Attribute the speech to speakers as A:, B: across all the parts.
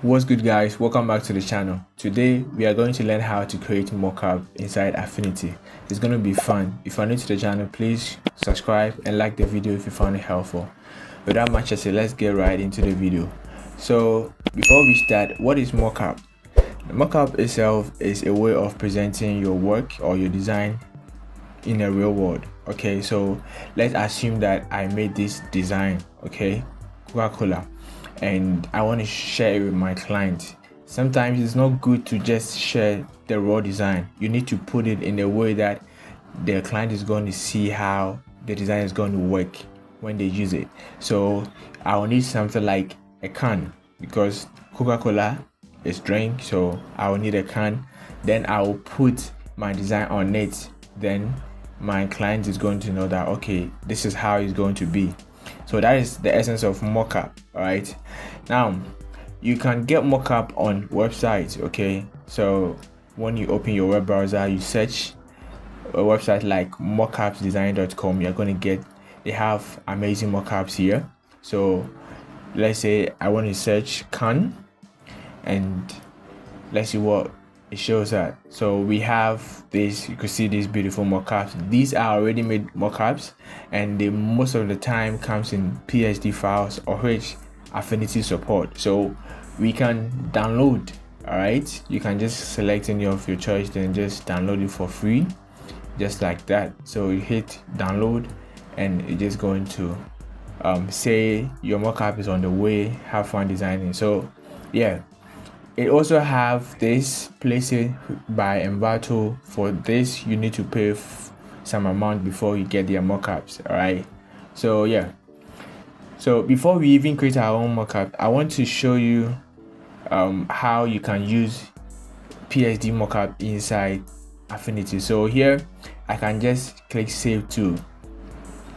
A: What's good, guys? Welcome back to the channel. Today we are going to learn how to create mockup inside Affinity. It's going to be fun. If you're new to the channel, please subscribe and like the video if you found it helpful. Without much ado, let's get right into the video. So before we start, what is mockup? Mockup itself is a way of presenting your work or your design in a real world. Okay, so let's assume that I made this design, okay, Coca-Cola, and I want to share it with my client. Sometimes it's not good to just share the raw design. You need to put it in a way that the client is going to see how the design is going to work when they use it. So I will need something like a can, because Coca-Cola is drink, so I will need a can. Then I will put my design on it. Then my client is going to know that, okay, this is how it's going to be. So that is the essence of mockup. All right, now you can get mockup on websites. Okay, so when you open your web browser, you search a website like mockupsdesign.com. you're going to get, they have amazing mockups here. So let's say I want to search can, and let's see what it shows that. So we have this, you can see these beautiful mockups. These are already made mockups, and they most of the time comes in PSD files, or which Affinity support, so we can download. All right, you can just select any of your choice, then just download it for free, just like that. So you hit download, and it's just going to say your mockup is on the way, have fun designing. So yeah, it also have this place it by Envato. For this you need to pay some amount before you get their mockups. All right, so yeah, so before we even create our own mockup, I want to show you how you can use PSD mockup inside Affinity. So here I can just click save to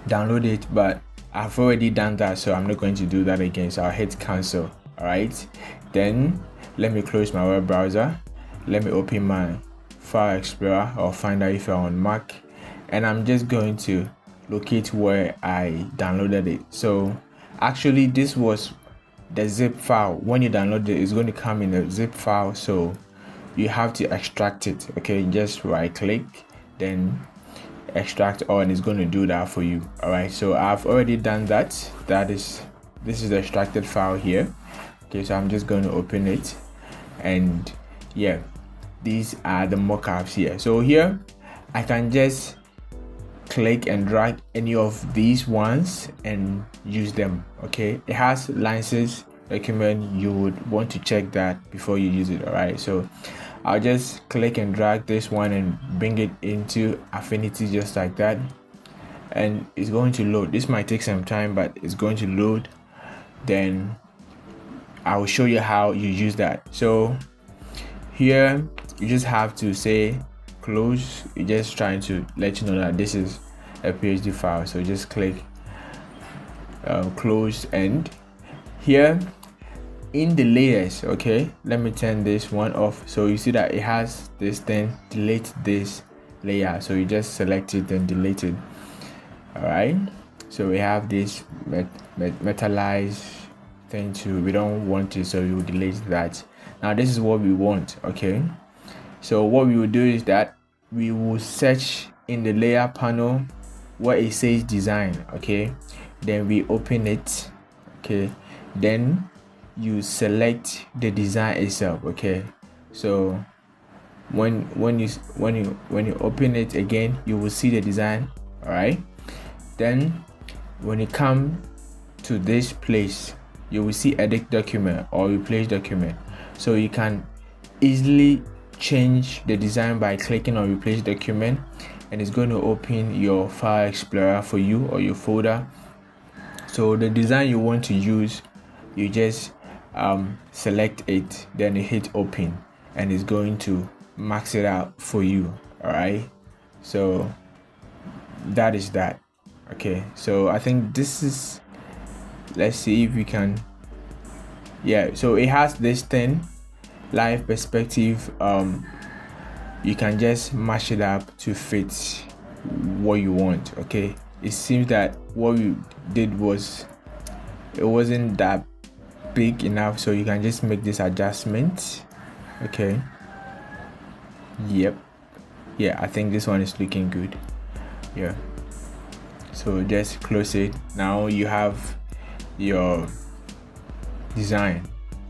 A: download it, but I've already done that, so I'm not going to do that again. So I'll hit cancel. All right, then let me close my web browser. Let me open my file explorer or finder if you're on Mac, and I'm just going to locate where I downloaded it. So actually this was the zip file. When you download it, it's going to come in a zip file, so you have to extract it. Okay, just right click, then extract all, and it's going to do that for you. All right, so I've already done that. This is the extracted file here. Okay, so I'm just going to open it, and yeah, these are the mockups here. So here I can just click and drag any of these ones and use them. Okay, it has license document. You would want to check that before you use it. All right, so I'll just click and drag this one and bring it into Affinity just like that, and it's going to load. This might take some time, but it's going to load. Then I will show you how you use that. So here you just have to say close. It's just trying to let you know that this is a PSD file, so just click close. And here in the layers, okay, let me turn this one off. So you see that it has this thing, delete this layer, so you just select it and delete it. All right, so we have this metallized thing too. We don't want it, so we will delete that. Now this is what we want. Okay, so what we will do is that we will search in the layer panel where it says design. Okay, then we open it. Okay, then you select the design itself. Okay, so when you open it again, you will see the design. All right, then when you come to this place, you will see edit document or replace document. So you can easily change the design by clicking on replace document, and it's going to open your file explorer for you or your folder. So the design you want to use, you just select it, then you hit open, and it's going to max it out for you. All right, so that is that. Okay, so I think this is, let's see if we can, yeah, so it has this thing, live perspective. You can just mash it up to fit what you want. Okay, it seems that what we did was, it wasn't that big enough, so you can just make this adjustment. Okay, yep, yeah, I think this one is looking good. Yeah, so just close it. Now you have your design.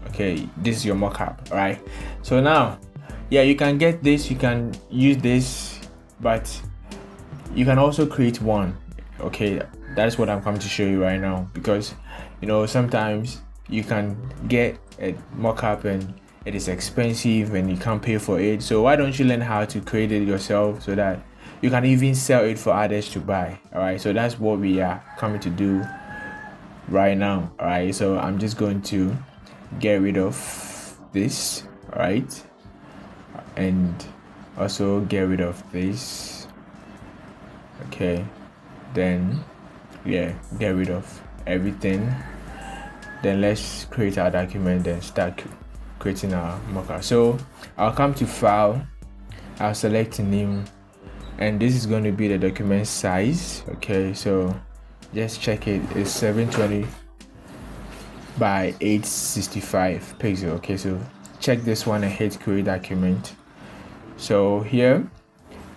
A: Okay, this is your mockup, right? So now, yeah, you can get this, you can use this, but you can also create one. Okay, that's what I'm coming to show you right now, because you know sometimes you can get a mockup and it is expensive and you can't pay for it. So why don't you learn how to create it yourself so that you can even sell it for others to buy? All right, so that's what we are coming to do right now. All right, so I'm just going to get rid of this, all right, and also get rid of this. Okay, then yeah, get rid of everything. Then let's create our document, then start creating our mockup. So I'll come to file, I'll select name, and this is going to be the document size. Okay, so just check it, it's 720 by 865 pixel. Okay, so check this one and hit create document. So here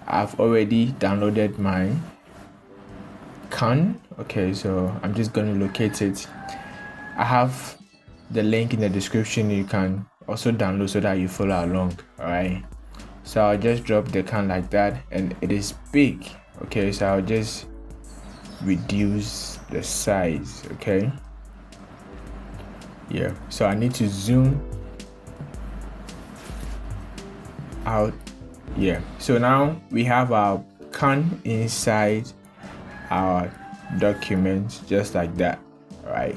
A: I've already downloaded my can. Okay, so I'm just going to locate it. I have the link in the description, you can also download so that you follow along. All right, so I'll just drop the can like that, and it is big. Okay, so I'll just reduce the size. Okay, yeah, so I need to zoom out. Yeah, so now we have our can inside our document just like that. All right,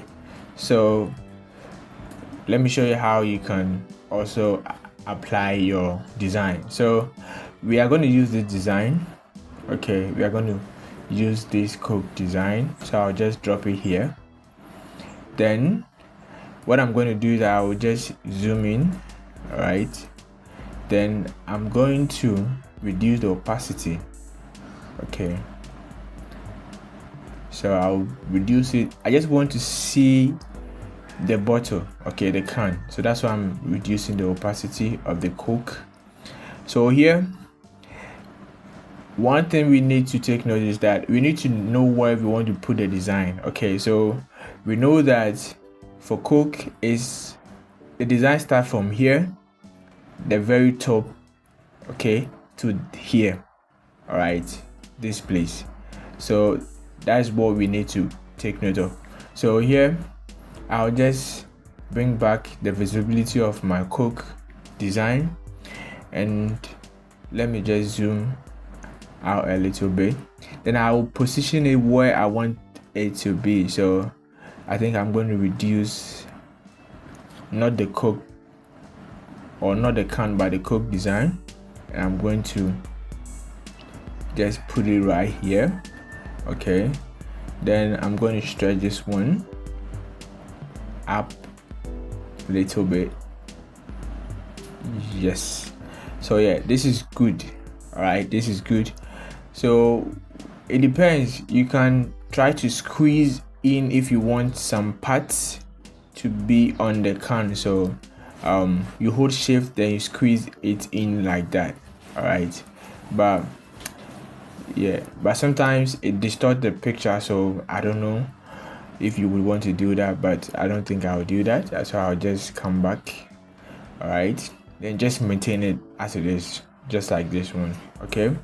A: so let me show you how you can also apply your design. So we are going to use this design. Okay, we are going to use this Coke design, so I'll just drop it here. Then what I'm going to do is I will just zoom in. All right, then I'm going to reduce the opacity. Okay, so I'll reduce it. I just want to see the bottle, okay, the can, so that's why I'm reducing the opacity of the Coke. So here, one thing we need to take note is that we need to know where we want to put the design. Okay, so we know that for Coke is the design starts from here, the very top, okay, to here. All right, this place. So that's what we need to take note of. So here I'll just bring back the visibility of my Coke design, and let me just zoom out a little bit. Then I will position it where I want it to be. So I think I'm going to reduce not the Coke, or not the can, but the Coke design, and I'm going to just put it right here. Okay, then I'm going to stretch this one up a little bit. Yes, so yeah, this is good. All right, this is good. So it depends, you can try to squeeze in if you want some parts to be on the can. So you hold shift, then you squeeze it in like that. All right, but yeah, but sometimes it distorts the picture, so I don't know if you would want to do that, but I don't think I'll do that. So I'll just come back. All right, then just maintain it as it is, just like this one. Okay,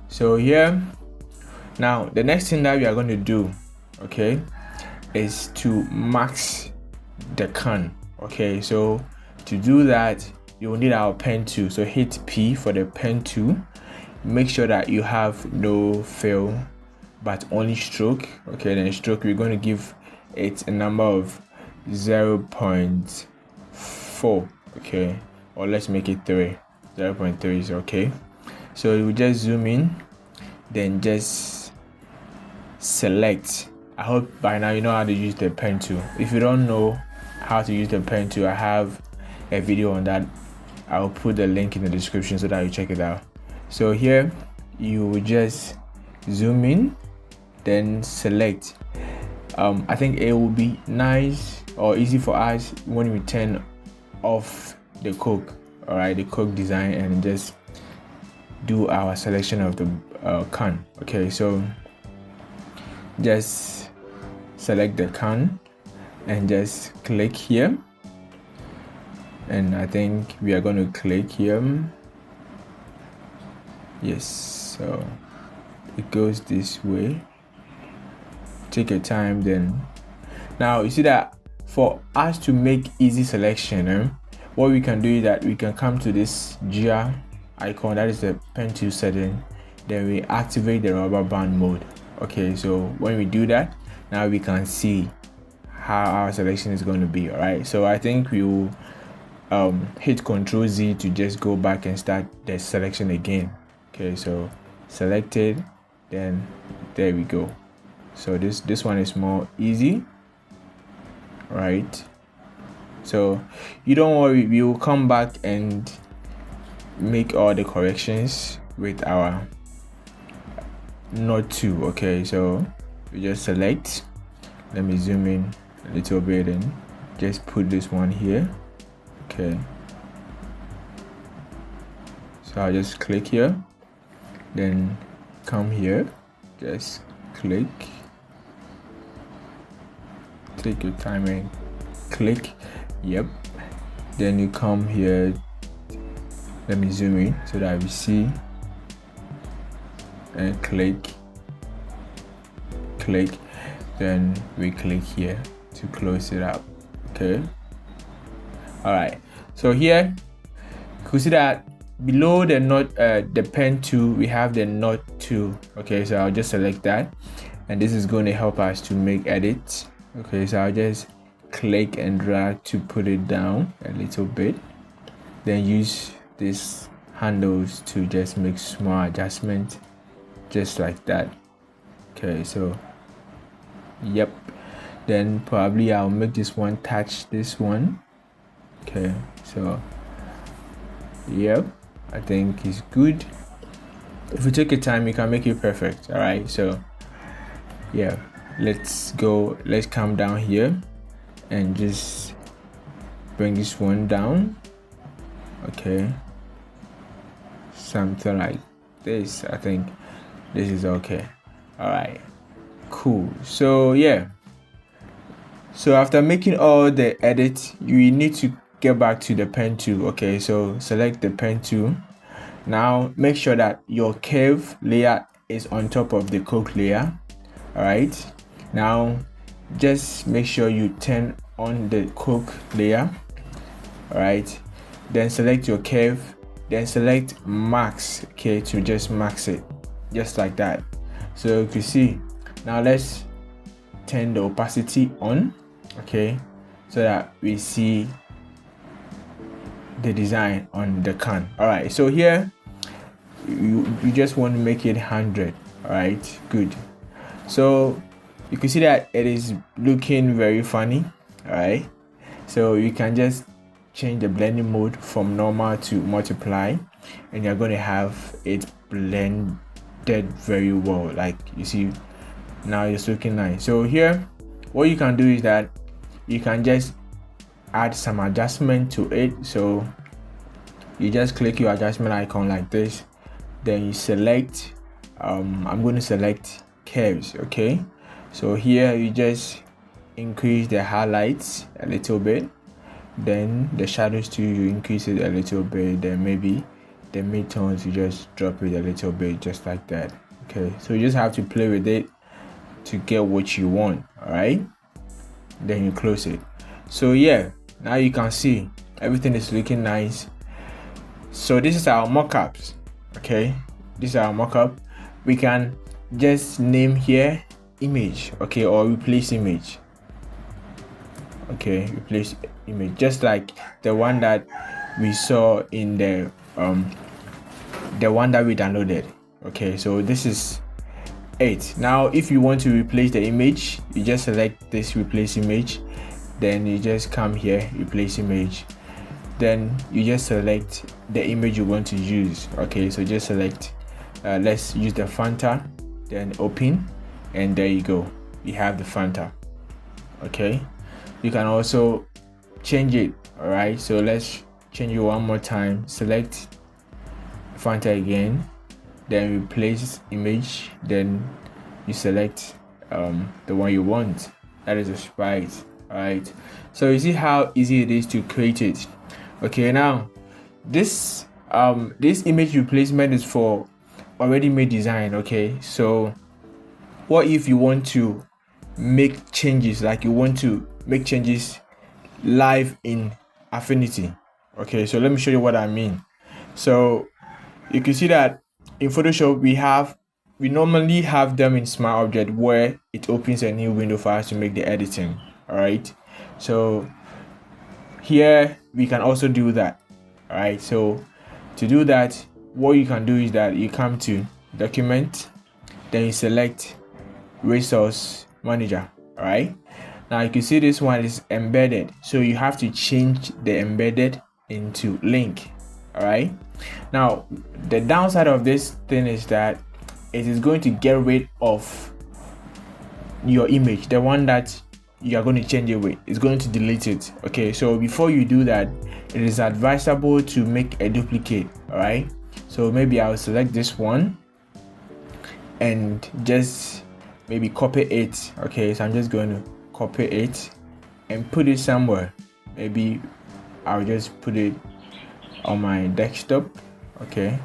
A: so here now the next thing that we are going to do, okay, is to max the can. Okay, so to do that you will need our pen tool. So hit P for the pen tool. Make sure that you have no fill but only stroke. Okay, then stroke, we're going to give it a number of 0.4. okay, or let's make it 3. 0.3 is okay. So you just zoom in, then just select. I hope by now you know how to use the pen tool. If you don't know how to use the pen tool, I have a video on that. I'll put the link in the description so that you check it out. So here you will just zoom in, then select. I think it will be nice or easy for us when we turn off the Coke, all right, the Coke design, and just do our selection of the can. Okay, so just select the can and just click here, and I think we are going to click here. Yes, so it goes this way. Take your time. Then now you see that for us to make easy selection, what we can do is that we can come to this gear icon, that is the pen tool setting, then we activate the rubber band mode. Okay, so when we do that, now we can see how our selection is going to be. All right, so I think we will hit Ctrl Z to just go back and start the selection again. Okay, so selected, then there we go. So this one is more easy, right? So you don't worry, we will come back and make all the corrections with our Node 2. Okay, so we just select, let me zoom in a little bit and just put this one here. Okay, so I'll just click here, then come here, just click, take your time and click. Yep, then you come here, let me zoom in so that we see, and click, then we click here to close it up. Okay, all right, so here you can see that below the Node, the pen tool, we have the Node 2. Okay, so I'll just select that, and this is going to help us to make edits. Okay, so I'll just click and drag to put it down a little bit, then use these handles to just make small adjustments, just like that. Okay, so yep, then probably I'll make this one touch this one. Okay, so yep, I think it's good. If you take your time, you can make it perfect. All right, so yeah, let's come down here and just bring this one down. Okay, something like this. I think this is okay. All right, cool. So yeah, so after making all the edits, you need to get back to the pen tool. Okay, so select the pen tool. Now make sure that your curve layer is on top of the Coke layer. All right, now just make sure you turn on the Coke layer. All right, then select your curve, then select max. Okay, to just max it, just like that. So you can see, now let's turn the opacity on. Okay, so that we see the design on the can. All right, so here you just want to make it 100. All right, good. So you can see that it is looking very funny. All right, so you can just change the blending mode from normal to multiply, and you're going to have it blended very well. Like you see, now it's looking nice. So here what you can do is that you can just add some adjustment to it. So you just click your adjustment icon like this, then you select I'm going to select curves. Okay, so here you just increase the highlights a little bit, then the shadows too, you increase it a little bit, then maybe the midtones you just drop it a little bit, just like that. Okay, so you just have to play with it to get what you want. All right, then you close it. So yeah, now you can see everything is looking nice. So this is our mockups. Okay, this is our mockup. We can just name here image, okay, or replace image. Okay, replace image, just like the one that we saw in the one that we downloaded. Okay, so this is it. Now if you want to replace the image, you just select this replace image, then you just come here, replace image, then you just select the image you want to use. Okay, so just select let's use the Fanta, then open, and there you go, you have the Fanta. Okay, you can also change it. All right, so let's change it one more time. Select Fanta again, then replace image, then you select the one you want, that is a sprite. All right, so you see how easy it is to create it. Okay, now this image replacement is for already made design. Okay, so what if you want to make changes, like you want to make changes live in Affinity? Okay, so let me show you what I mean. So you can see that in Photoshop we normally have them in Smart Object, where it opens a new window for us to make the editing. All right, so here we can also do that. All right, so to do that, what you can do is that you come to Document, then you select Resource Manager. All right, now you can see this one is embedded, so you have to change the embedded into link. All right, now the downside of this thing is that it is going to get rid of your image, the one that you are going to change it with. It's going to delete it. Okay, so before you do that, it is advisable to make a duplicate. All right, so maybe I'll select this one and just maybe copy it. Okay, so I'm just going to copy it and put it somewhere. Maybe I'll just put it on my desktop. Okay,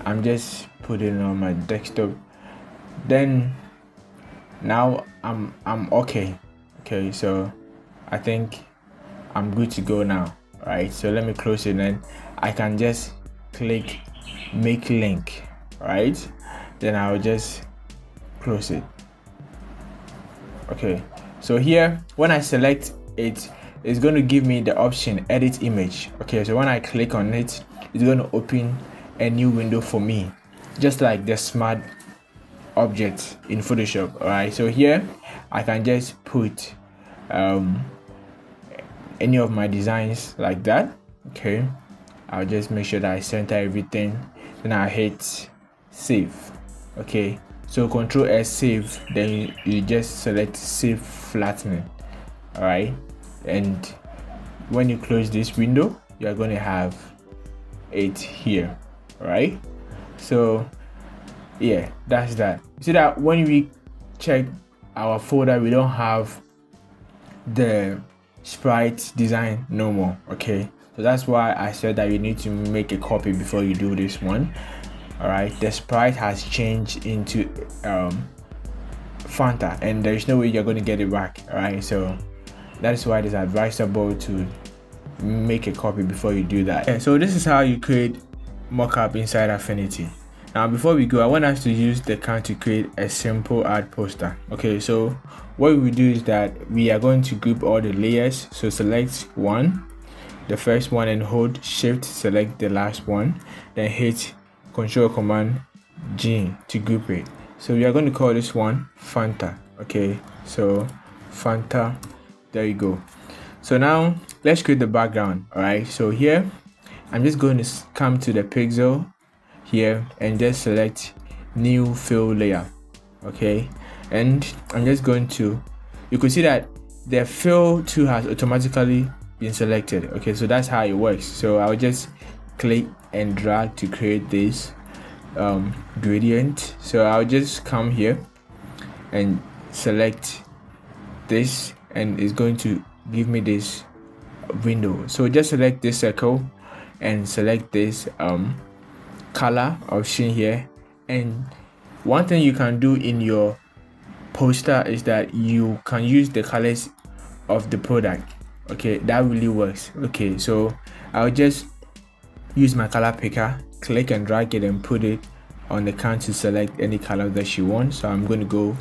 A: I'm just putting it on my desktop. Then now I'm okay. Okay, so I think I'm good to go now. All right, so let me close it, and I can just click make link. All right, then I'll just close it. Okay, so here when I select it, it's going to give me the option edit image. Okay, so when I click on it, it's going to open a new window for me, just like the Smart Object in Photoshop. All right, so here I can just put any of my designs like that. Okay, I'll just make sure that I center everything, then I hit save. Okay, so Control S save, then you just select save flattening. All right, and when you close this window, you are going to have it here. All right, so yeah, that's that. See that when we check our folder, we don't have the sprite design no more. Okay, so that's why I said that you need to make a copy before you do this one. All right, the sprite has changed into Fanta, and there's no way you're going to get it back. All right, so that's why it is advisable to make a copy before you do that. Yeah, so this is how you create mockup inside Affinity. Now before we go, I want us to use the count to create a simple ad poster. Okay, so what we do is that we are going to group all the layers. So select one, the first one, and hold shift, select the last one, then hit Control Command G to group it. So we are going to call this one Fanta. Okay, so Fanta, there you go. So now let's create the background. All right, so here I'm just going to come to the pixel here and just select new fill layer. Okay, and I'm just going to, you could see that the fill tool has automatically been selected. Okay, so that's how it works. So I'll just click and drag to create this gradient. So I'll just come here and select this, and it's going to give me this window. So just select this circle and select this color option here. And one thing you can do in your poster is that you can use the colors of the product. Okay, that really works. Okay, so I'll just use my color picker, click and drag it and put it on the count to select any color that you want. So I'm going to go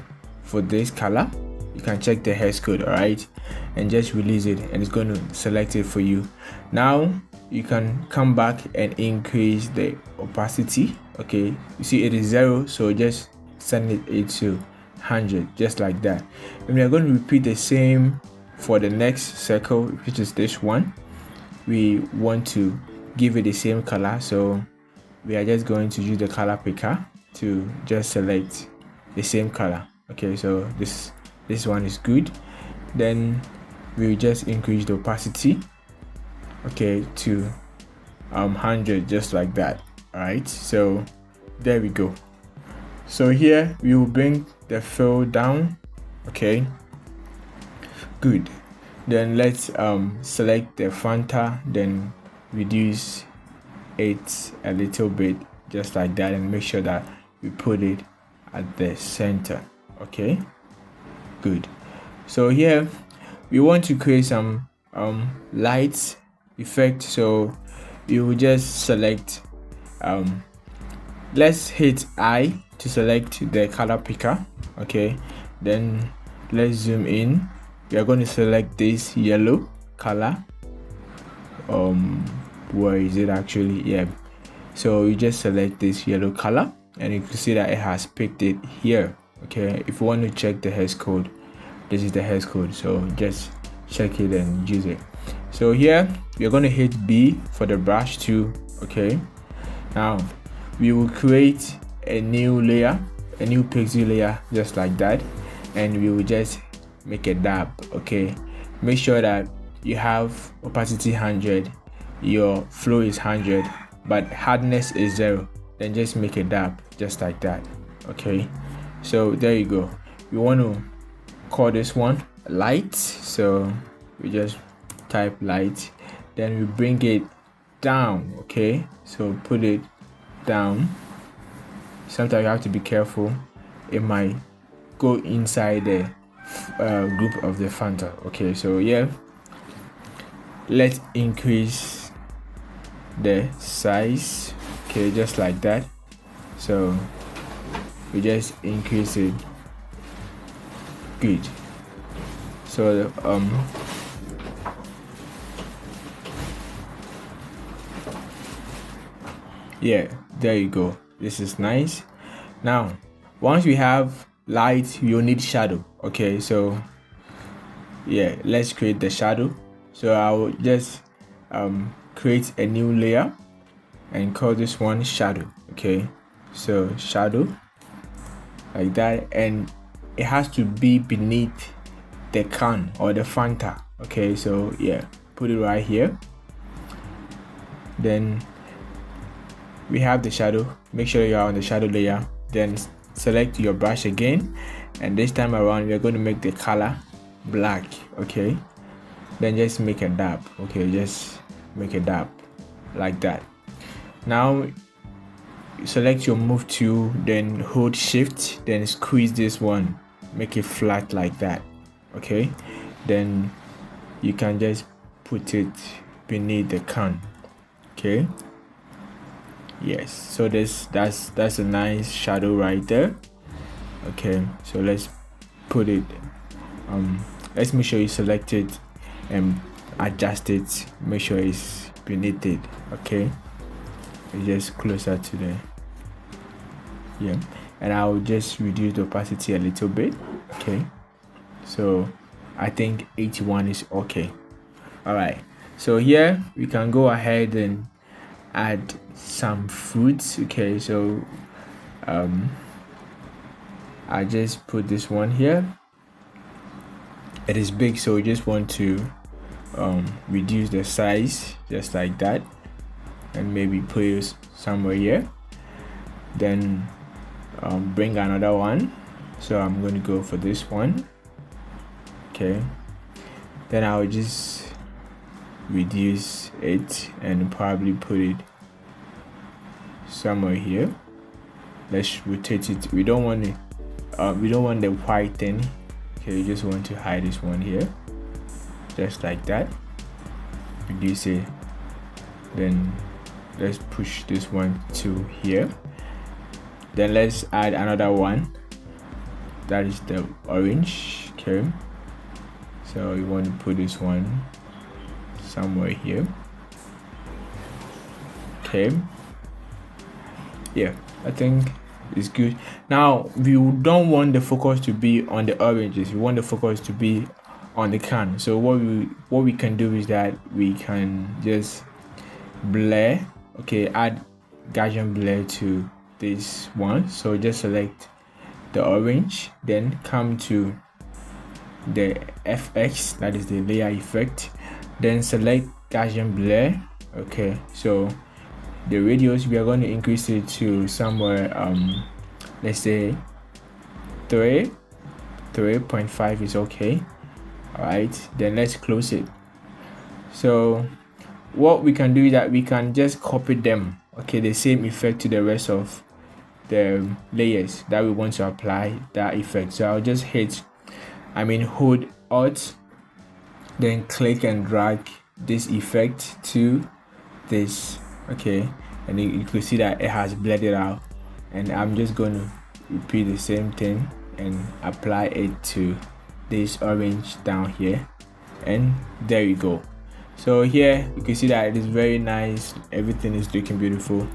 A: for this color. You can check the hex code, all right, and just release it, and it's going to select it for you. Now you can come back and increase the opacity. Okay, you see it is 0, so just send it to 100, just like that. And we are going to repeat the same for the next circle, which is this one. We want to give it the same color, so we are just going to use the color picker to just select the same color. Okay, so this one is good. Then we'll just increase the opacity, okay, to 100, just like that. All right, so there we go. So here we will bring the fill down, okay, good. Then let's select the Fanta, then reduce it a little bit, just like that, and make sure that we put it at the center. Okay, good. So here we want to create some light effect, so you will just select let's hit I to select the color picker. Okay, then let's zoom in. We are going to select this yellow color. Where is it actually? Yeah, so you just select this yellow color, and you can see that it has picked it here. Okay, if you want to check the hex code, this is the hex code, so just check it and use it. So here we're going to hit B for the brush too. Okay, now we will create a new layer, a new pixel layer, just like that, and we will just make a dab. Okay, make sure that you have opacity 100, your flow is 100, but hardness is 0. Then just make a dab, just like that. Okay, so there you go. We want to call this one light, so we just type light, then we bring it down. Okay, so put it down. Sometimes you have to be careful, it might go inside the group of the Fanta. Okay, so yeah, let's increase the size. Okay, just like that. So we just increase it. Good. So yeah, there you go. This is nice. Now once we have light, you'll need shadow. Okay, so yeah, let's create the shadow. So I'll just create a new layer and call this one shadow. Okay, so shadow, like that, and it has to be beneath the can or the Fanta. Okay, so yeah, put it right here. Then we have the shadow. Make sure you are on the shadow layer, then select your brush again, and this time around we're going to make the color black. Okay, then just make a dab. Okay, just make a dab like that. Now select your move tool, then hold shift, then squeeze this one, make it flat like that. Okay, then you can just put it beneath the can. Okay, yes, so that's a nice shadow right there. Okay, so let's put it let's make sure you select it and adjust it, make sure it's beneath it. Okay, it's just closer to the, yeah, and I'll just reduce the opacity a little bit. Okay, so I think 81 is okay. All right, so here we can go ahead and add some fruits. Okay, so I just put this one here. It is big, so we just want to reduce the size, just like that, and maybe put it somewhere here. Then bring another one, so I'm going to go for this one. Okay, then I'll just reduce it and probably put it somewhere here. Let's rotate it. We don't want it we don't want the white thing. Okay, you just want to hide this one here, just like that. Reduce it, then let's push this one to here. Then let's add another one, that is the orange. Okay, so you want to put this one somewhere here. Okay, yeah, I think it's good. Now we don't want the focus to be on the oranges, we want the focus to be on the can. So what we can do is that we can just blur. Okay, add Gaussian blur to this one. So just select the orange, then come to the FX, that is the layer effect, then select Gaussian blur. Okay, so the radius, we are going to increase it to somewhere let's say 3.5 is okay. All right, then let's close it. So what we can do is that we can just copy them, okay, the same effect to the rest of the layers that we want to apply that effect. So I'll just hold Alt, then click and drag this effect to this, okay, and you can see that it has blurred it out, and I'm just going to repeat the same thing and apply it to this orange down here, and there you go. So here you can see that it is very nice, everything is looking beautiful.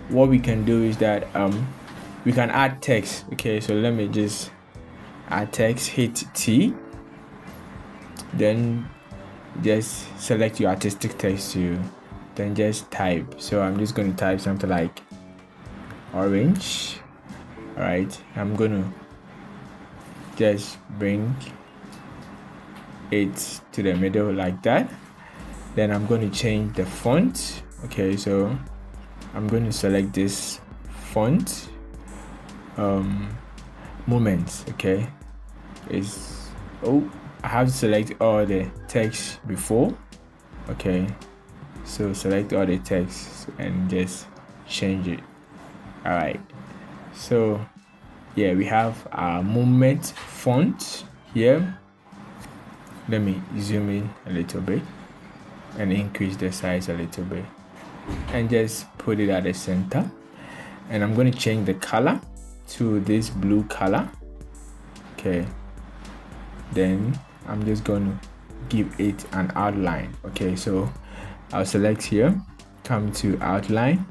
A: What we can do is that we can add text. Okay, so let me just add text, hit T, then just select your artistic text to then just type. So I'm just going to type something like orange. All right, I'm going to just bring it to the middle like that. Then I'm going to change the font. Okay, so I'm going to select this font, moments. Okay, I have to select all the text before. Okay, so select all the text and just change it. All right, so yeah, we have our movement font here. Let me zoom in a little bit and increase the size a little bit and just put it at the center. And I'm going to change the color to this blue color. Okay, then I'm just going to give it an outline. Okay, so I'll select here, come to outline,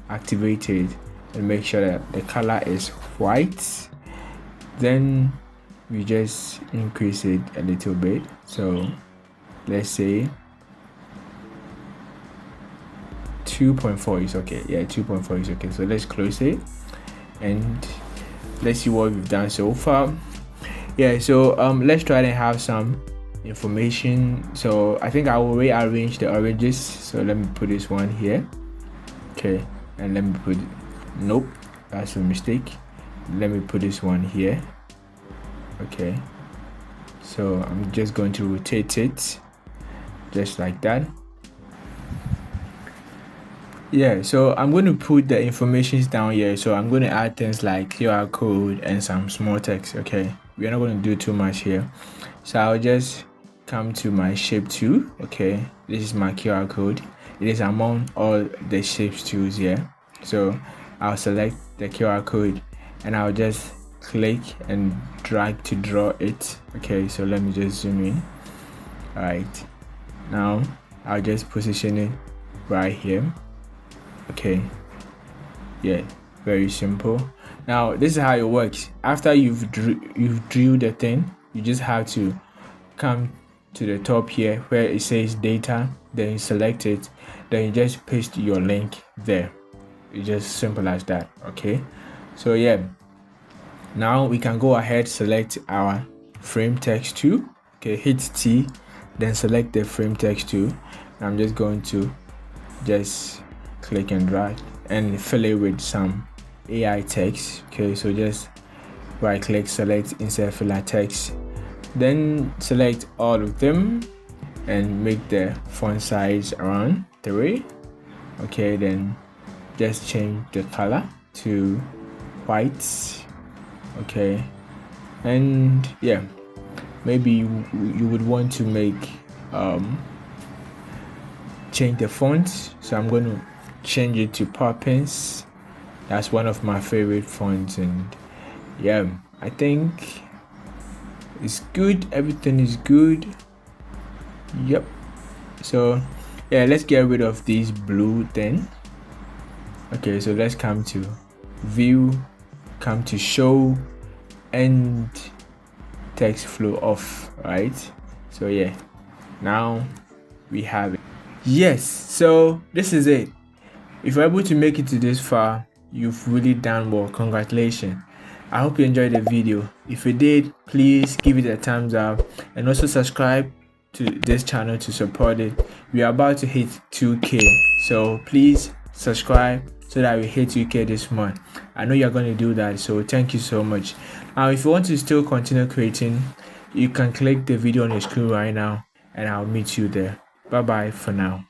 A: activate it, and make sure that the color is white. Then we just increase it a little bit. So let's say 2.4 is okay. Yeah, 2.4 is okay. So let's close it and let's see what we've done so far. Yeah, so let's try to have some information. So I think I will rearrange the oranges. So let me put this one here. Okay, and let me put, nope, that's a mistake. Let me put this one here. Okay, so I'm just going to rotate it just like that. Yeah, so I'm going to put the information down here. So I'm going to add things like QR code and some small text. Okay, we're not going to do too much here. So I'll just come to my shape tool. Okay, this is my QR code. It is among all the shapes tools here. So I'll select the QR code and I'll just click and drag to draw it. Okay, so let me just zoom in. All right, now I'll just position it right here. Okay, yeah, very simple. Now this is how it works. After you've drew the thing, you just have to come to the top here where it says data, then you select it, then you just paste your link there. It's just simple as that. Okay, so yeah, now we can go ahead, select our frame text tool. Okay, hit T, then select the frame text tool. I'm just going to just click and drag and fill it with some AI text. Okay, so just right click, select insert filler text, then select all of them and make the font size around 3. Okay, then just change the color to white. Okay, and yeah, maybe you would want to make change the font. So I'm going to change it to Poppins. That's one of my favorite fonts, and yeah, I think it's good. Everything is good. Yep. So yeah, let's get rid of this blue thing. Okay, so let's come to view, come to show, and text flow off. Right, so yeah, now we have it. Yes, so this is it. If you're able to make it to this far, you've really done well. Congratulations. I hope you enjoyed the video. If you did, please give it a thumbs up and also subscribe to this channel to support it. We are about to hit 2K, so please subscribe so that we hit 2K this month. I know you're going to do that, so thank you so much. Now if you want to still continue creating, you can click the video on your screen right now and I'll meet you there. Bye bye for now.